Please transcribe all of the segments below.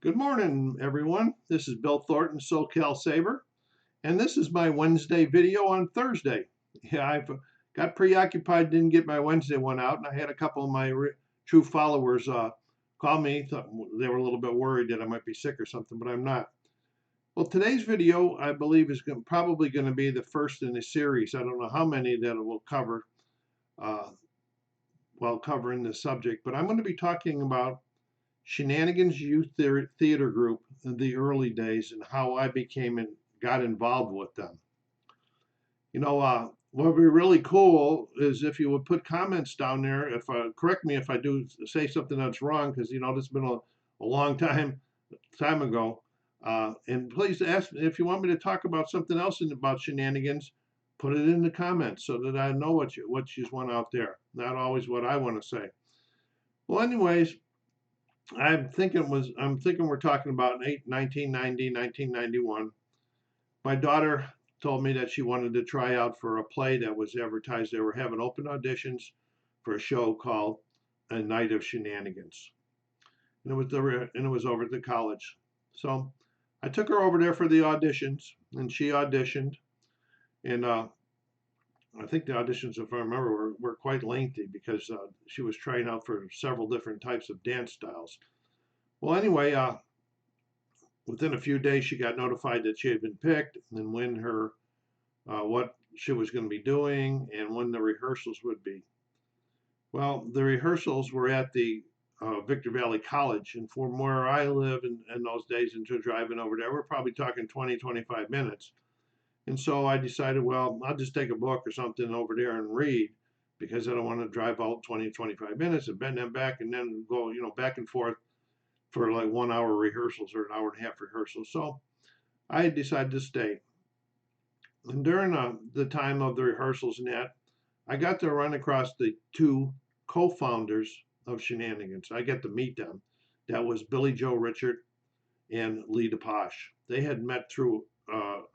Good morning, everyone. This is Bill Thornton, SoCalSabre, and this is my Wednesday video on Thursday. Yeah, I've got preoccupied, didn't get my Wednesday one out, and I had a couple of my true followers call me. Thought they were a little bit worried that I might be sick or something, but I'm not. Well, today's video, I believe, is probably going to be the first in a series. I don't know how many that it will cover uh, while covering this subject, but I'm going to be talking about Shenanigans Youth Theatre Group in the early days and how I became and got involved with them. What would be really cool is if you would put comments down there. If correct me if I do say something that's wrong, because this has been a long time ago. And please ask if you want me to talk about something else about Shenanigans. Put it in the comments so that I know what you want out there. Not always what I want to say. Well, anyways, I'm thinking we're talking about 1990, 1991. My daughter told me that she wanted to try out for a play that was advertised. They were having open auditions for a show called A Night of Shenanigans. And it was over at the college. So I took her over there for the auditions, and she auditioned. And I think the auditions, if I remember, were quite lengthy because she was trying out for several different types of dance styles. Well, anyway, within a few days, she got notified that she had been picked and when what she was going to be doing and when the rehearsals would be. Well, the rehearsals were at the Victor Valley College, and from where I live in those days into driving over there, we're probably talking 20, 25 minutes. And so I decided, well, I'll just take a book or something over there and read because I don't want to drive out 20, 25 minutes and bend them back and then go, back and forth for like 1 hour rehearsals or an hour and a half rehearsals. So I decided to stay. And during the time of the rehearsals and that, I got to run across the two co-founders of Shenanigans. I got to meet them. That was Billy Joe Richard and Lee DePosh. They had met through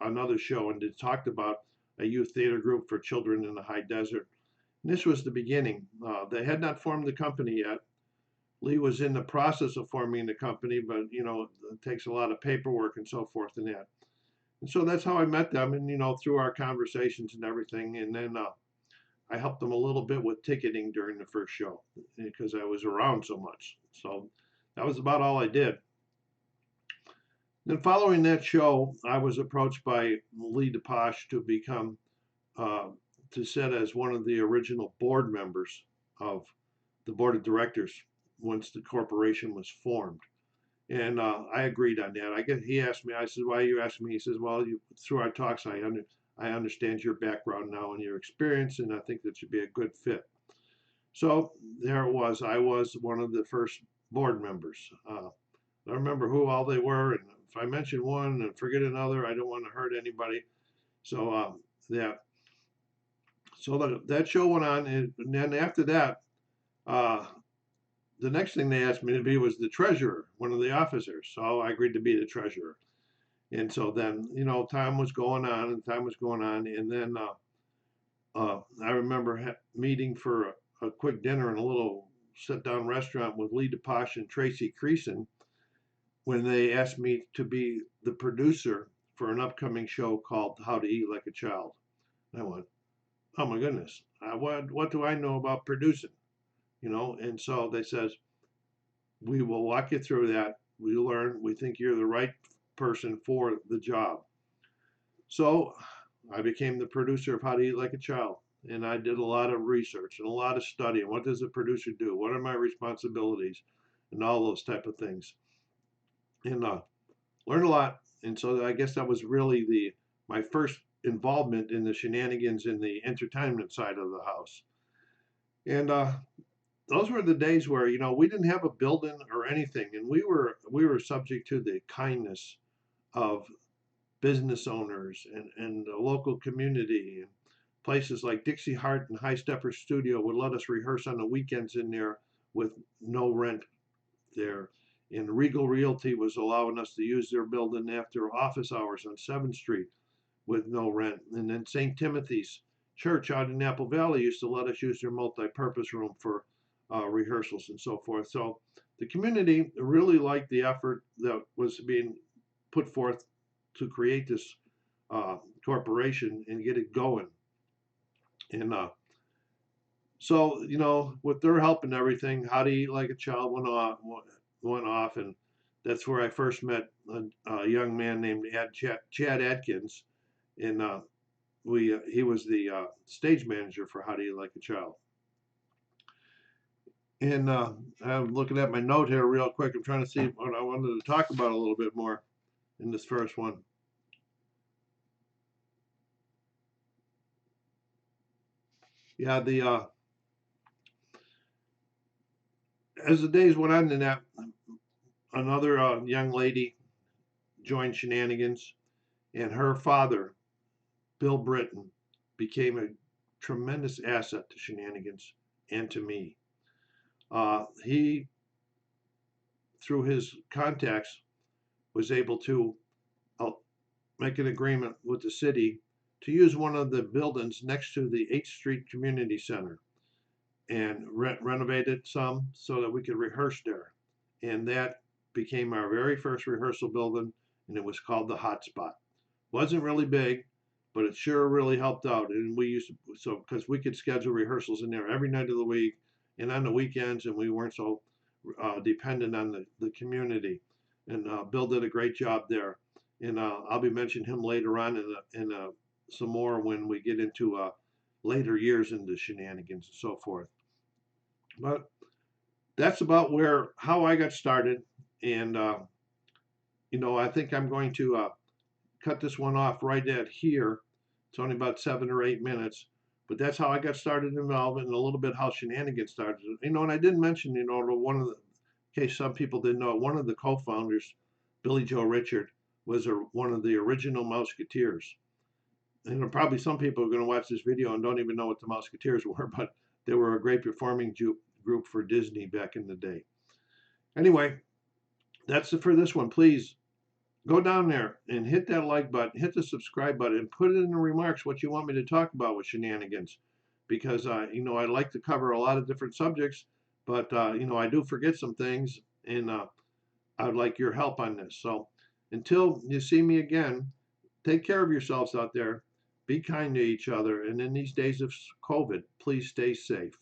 another show and they talked about a youth theater group for children in the high desert. And this was the beginning. They had not formed the company yet. Lee was in the process of forming the company, but it takes a lot of paperwork and so forth and that. And so that's how I met them, and through our conversations and everything. And then I helped them a little bit with ticketing during the first show because I was around so much. So that was about all I did. Then following that show, I was approached by Lee DePosh to become to sit as one of the original board members of the board of directors once the corporation was formed. And I agreed on that. He asked me, I said, why are you asking me? He says, well, through our talks, I understand your background now and your experience, and I think that should be a good fit. So there it was. I was one of the first board members. I don't remember who all they were, and if I mention one and forget another, I don't want to hurt anybody. So that show went on, and then after that, the next thing they asked me to be was the treasurer, one of the officers. So I agreed to be the treasurer. And so then, time was going on and time was going on. And then I remember meeting for a quick dinner in a little sit down restaurant with Lee DePosh and Tracy Creason when they asked me to be the producer for an upcoming show called How to Eat Like a Child. And I went, oh my goodness, what do I know about producing? And so they says, we will walk you through that. We learn, we think you're the right person for the job. So I became the producer of How to Eat Like a Child. And I did a lot of research and a lot of studying. What does a producer do? What are my responsibilities? And all those type of things. And learned a lot. And so I guess that was really my first involvement in the shenanigans in the entertainment side of the house. And those were the days where we didn't have a building or anything, and we were subject to the kindness of business owners and the local community, and places like Dixie Hart and High Stepper Studio would let us rehearse on the weekends in there with no rent there. And Regal Realty was allowing us to use their building after office hours on 7th Street with no rent. And then St. Timothy's Church out in Apple Valley used to let us use their multi-purpose room for rehearsals and so forth. So the community really liked the effort that was being put forth to create this corporation and get it going. And so, with their help and everything, How to Eat Like a Child went off, and that's where I first met a young man named Chad Adkins, and he was the stage manager for How to Eat Like a Child. And I'm looking at my note here real quick. I'm trying to see what I wanted to talk about a little bit more in this first one. Yeah, as the days went on, another young lady joined Shenanigans, and her father, Bill Britton, became a tremendous asset to Shenanigans and to me. He, through his contacts, was able to make an agreement with the city to use one of the buildings next to the 8th Street Community Center and renovate it some so that we could rehearse there. And that became our very first rehearsal building, and it was called the Hot Spot. Wasn't really big, but it sure really helped out. And we used to, because we could schedule rehearsals in there every night of the week and on the weekends, and we weren't so dependent on the community. And Bill did a great job there. And I'll be mentioning him later on in some more when we get into later years into Shenanigans and so forth. But that's about how I got started. And I think I'm going to cut this one off right at here. It's only about 7 or 8 minutes, but that's how I got started involved, and a little bit how Shenanigans started. And I didn't mention, one of the, in case some people didn't know, one of the co-founders, Billy Joe Richard, was one of the original Mouseketeers. And probably some people are going to watch this video and don't even know what the Mouseketeers were, but they were a great performing group for Disney back in the day. Anyway, that's it for this one. Please go down there and hit that like button, hit the subscribe button, and put it in the remarks what you want me to talk about with Shenanigans, because I like to cover a lot of different subjects, but I do forget some things, and I'd like your help on this. So until you see me again, take care of yourselves out there, be kind to each other, and in these days of COVID, please stay safe.